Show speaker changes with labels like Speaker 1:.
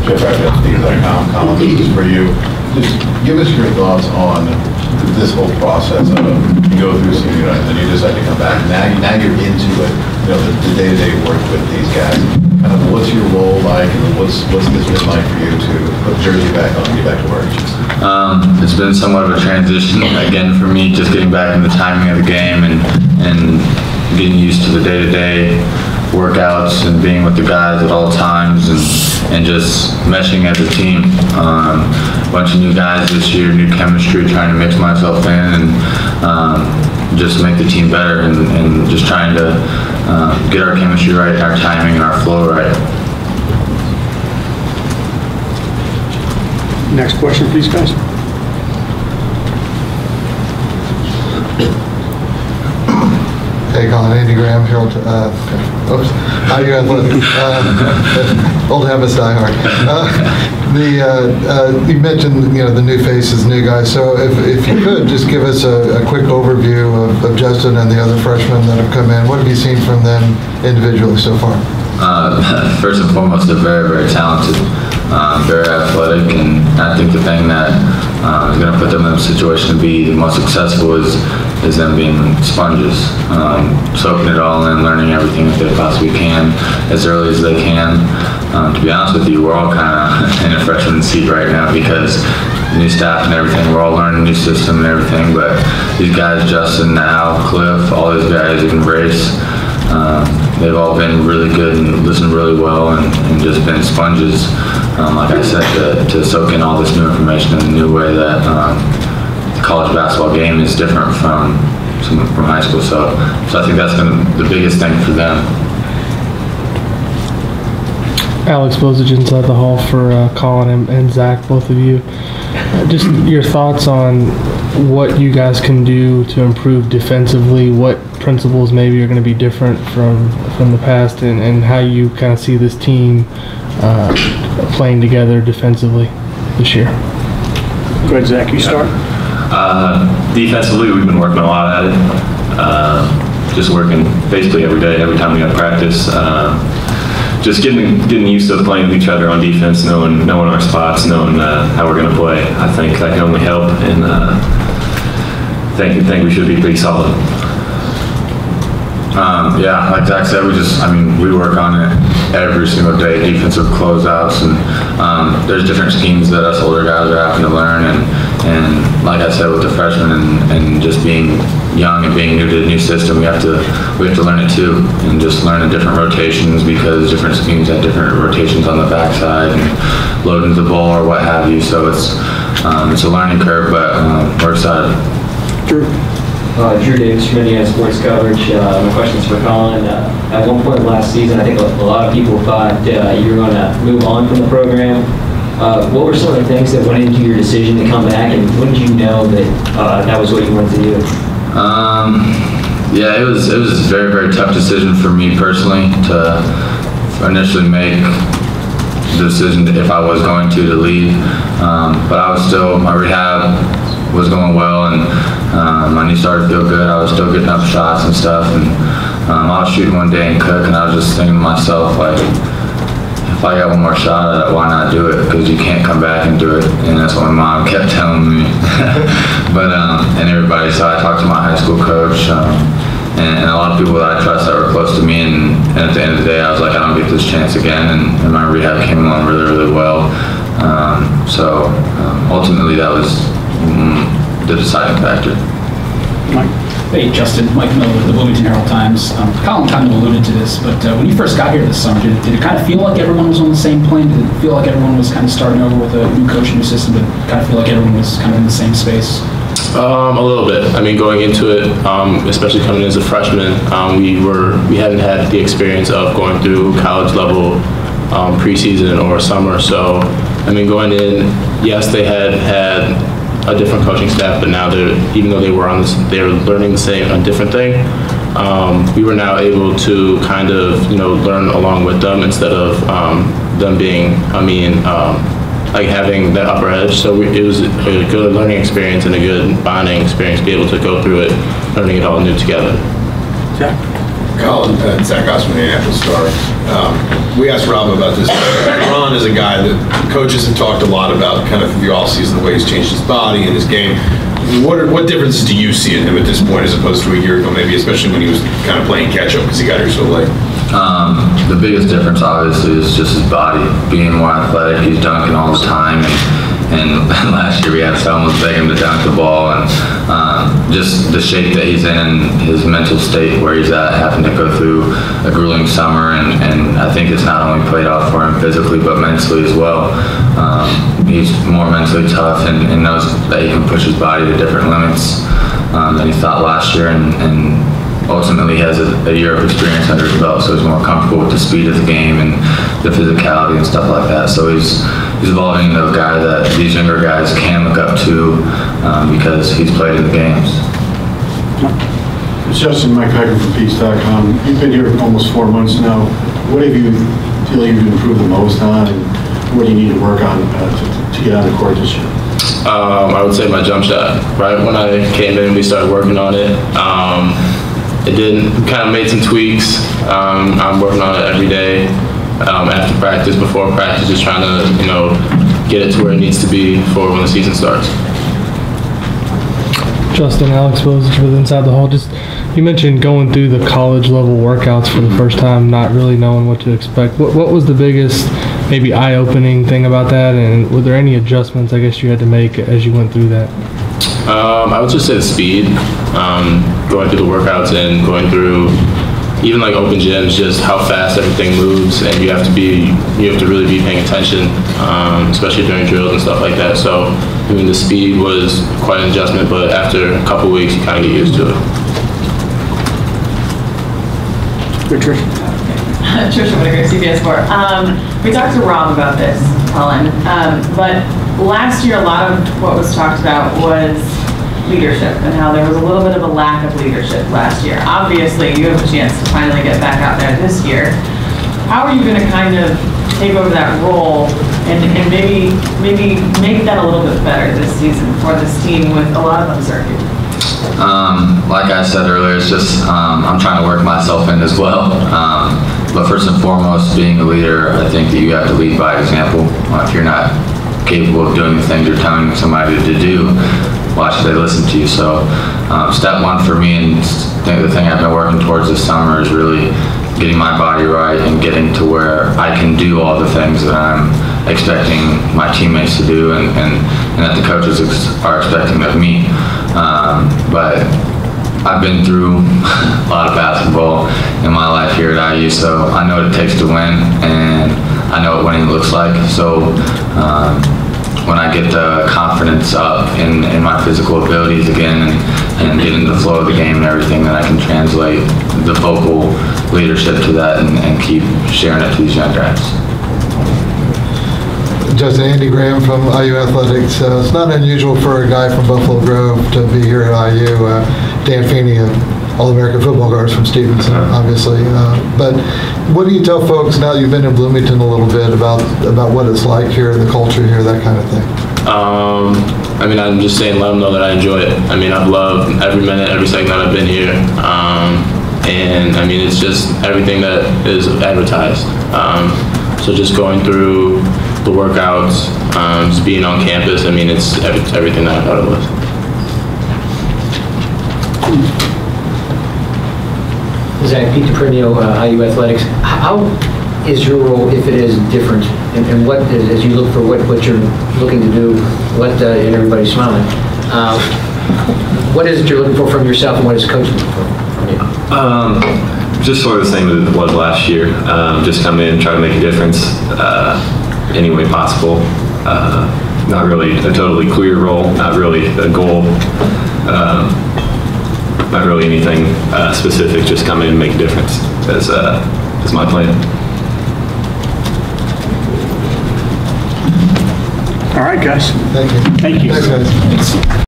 Speaker 1: Jeff, Collin, this is for you. Just give us your thoughts on this whole process of you go through senior night, and then you decide to come back. Now you're into it, you know, the day-to-day work with these guys. Kind of what's your role like, and what's this been like for you to put jersey back on and get back to work?
Speaker 2: It's been somewhat of a transition again for me, just getting back in the timing of the game and getting used to the day-to-day workouts and being with the guys at all times and just meshing as a team. A bunch of new guys this year, new chemistry, trying to mix myself in and just make the team better and just trying to get our chemistry right, our timing, and our flow right.
Speaker 3: Next question, please, guys.
Speaker 4: Hey, Collin, Andy Graham, Harold. Oops, how you guys look? Old habits die hard. You mentioned, you know, the new faces, new guys. So if you could just give us a quick overview of Justin and the other freshmen that have come in. What have you seen from them individually so far?
Speaker 2: First and foremost, they're very, very talented, very athletic, and I think the thing that is going to put them in a situation to be the most successful is them being sponges, soaking it all in, learning everything that they possibly can as early as they can. To be honest with you, we're all kind of in a freshman seat right now because new staff and everything, we're all learning a new system and everything, but these guys, Justin, now, Cliff, all these guys, even Brace, they've all been really good and listened really well and just been sponges, like I said, to soak in all this new information in a new way that the college basketball game is different from high school. So I think that's been the biggest thing for them.
Speaker 5: Alex Bozich inside the hall for Collin and Zach, both of you. Just your thoughts on what you guys can do to improve defensively, what principles maybe are going to be different from the past, and how you kind of see this team playing together defensively this year.
Speaker 3: Go ahead, Zach, you start.
Speaker 6: Defensively, we've been working a lot at it. Just working basically every day, every time we have practice. Just getting used to playing with each other on defense, knowing our spots, knowing how we're going to play. I think that can only help, and think we should be pretty solid.
Speaker 2: Yeah, like Zach said, we work on it every single day, defensive closeouts, and there's different schemes that us older guys are having to learn, and like I said, with the freshmen and just being young and being new to the new system, we have to learn it too, and just learn the different rotations because different schemes have different rotations on the backside and loading the ball or what have you. So it's a learning curve, but we're excited.
Speaker 3: Drew.
Speaker 7: Drew Davis from Indiana Sports Coverage. My question's for Collin. At one point last season, I think a lot of people thought you were going to move on from the program. What were some of the things that went into your decision to come back, and when did you know that that was what you wanted to do?
Speaker 2: Yeah, it was a very, very tough decision for me personally to initially make the decision if I was going to leave. But I was still, my rehab was going well, and my knee started to feel good. I was still getting up shots and stuff, and I was shooting one day in Cook, and I was just thinking to myself, like, if I got one more shot at it, why not do it? Because you can't come back and do it, and that's what my mom kept telling me. But and everybody, so I talked to my high school coach and a lot of people that I trust that were close to me, and at the end of the day, I was like, I don't get this chance again, and my rehab came along really, really well. So ultimately, that was the deciding factor.
Speaker 3: Mike.
Speaker 8: Hey, Justin. Mike Miller with the Bloomington Herald-Times. Collin kind of alluded to this, but when you first got here this summer, did it kind of feel like everyone was on the same plane? Did it feel like everyone was kind of starting over with a new coach, new system, but kind of feel like everyone was kind of in the same space?
Speaker 9: A little bit. I mean, going into it, especially coming in as a freshman, we hadn't had the experience of going through college level preseason or summer. So, I mean, going in, yes, they had a different coaching staff, but now even though they were learning a different thing. We were now able to kind of learn along with them instead of them being like having that upper edge. So it was a good learning experience and a good bonding experience to be able to go through it, learning it all new together.
Speaker 3: Jack.
Speaker 1: Collin, Zach McRoberts, Minneapolis Star. We asked Rob about this. Ron is a guy that coaches have talked a lot about kind of the offseason, the way he's changed his body and his game. What differences do you see in him at this point as opposed to a year ago, maybe, especially when he was kind of playing catch-up because he got here so late?
Speaker 2: The biggest difference, obviously, is just his body. Being more athletic, he's dunking all the time. And last year we had someone beg him to dunk the ball, and just the shape that he's in, his mental state where he's at, having to go through a grueling summer, and I think it's not only played off for him physically but mentally as well. He's more mentally tough and knows that he can push his body to different limits than he thought last year, and ultimately has a year of experience under his belt, so he's more comfortable with the speed of the game and the physicality and stuff like that. So he's evolving into a guy that these younger guys can look up to because he's played in the games.
Speaker 10: Justin, Mike Packer from Peace.com. You've been here almost 4 months now. What have you feel like you've improved the most on, and what do you need to work on to get on the court this year?
Speaker 9: I would say my jump shot. Right when I came in, we started working on it. It didn't, kind of made some tweaks. I'm working on it every day, after practice, before practice, just trying to, get it to where it needs to be for when the season starts.
Speaker 5: Justin, Alex Bozich with Inside the Hall. Just, you mentioned going through the college level workouts for the first time, not really knowing what to expect. What was the biggest, maybe eye-opening thing about that, and were there any adjustments I guess you had to make as you went through that?
Speaker 9: I would just say the speed, going through the workouts and going through even like open gyms, just how fast everything moves, and you have to really be paying attention, especially during drills and stuff like that. So I mean, the speed was quite an adjustment, but after a couple weeks, you kind of get used to it.
Speaker 3: Tricia.
Speaker 11: Tricia Whitaker, CBS 4. We talked to Rob about this, Collin, but last year a lot of what was talked about was leadership and how there was a little bit of a lack of leadership last year. Obviously, you have a chance to finally get back out there this year. How are you going to kind of take over that role and maybe make that a little bit better this season for this team with a lot of uncertainty?
Speaker 2: Like I said earlier, it's just I'm trying to work myself in as well. But first and foremost, being a leader, I think that you have to lead by example. If you're not capable of doing the things you're telling somebody to do, why should they listen to you? So step one for me, and the thing I've been working towards this summer is really getting my body right and getting to where I can do all the things that I'm expecting my teammates to do and that the coaches are expecting of me. But I've been through a lot of basketball in my life here at IU, so I know what it takes to win, and I know what winning looks like. So when I get the confidence up in my physical abilities again and get into the flow of the game and everything, then I can translate the vocal leadership to that and keep sharing it to these young guys.
Speaker 4: Justin, Andy Graham from IU Athletics. It's not unusual for a guy from Buffalo Grove to be here at IU. Dan Feeney, All-American football guards from Stevenson, obviously. But what do you tell folks now that you've been in Bloomington a little bit about what it's like here, the culture here, that kind of thing?
Speaker 9: I mean, I'm just saying, let them know that I enjoy it. I mean, I've loved every minute, every second that I've been here. And I mean, it's just everything that is advertised. So just going through the workouts, just being on campus, I mean, it's everything that I thought it was.
Speaker 12: Zach, Pete DePrino, IU Athletics. How is your role, if it is, different? And what, as you look for what you're looking to do, and everybody's smiling, what is it you're looking for from yourself, and what is coach looking for from you?
Speaker 6: Just sort of the same as it was last year. Just come in, try to make a difference any way possible. Not really a totally clear role, not really a goal. Not really anything specific, just come in and make a difference is my plan.
Speaker 3: All right, guys.
Speaker 4: Thank you.
Speaker 3: Thank you.
Speaker 4: Thanks, guys.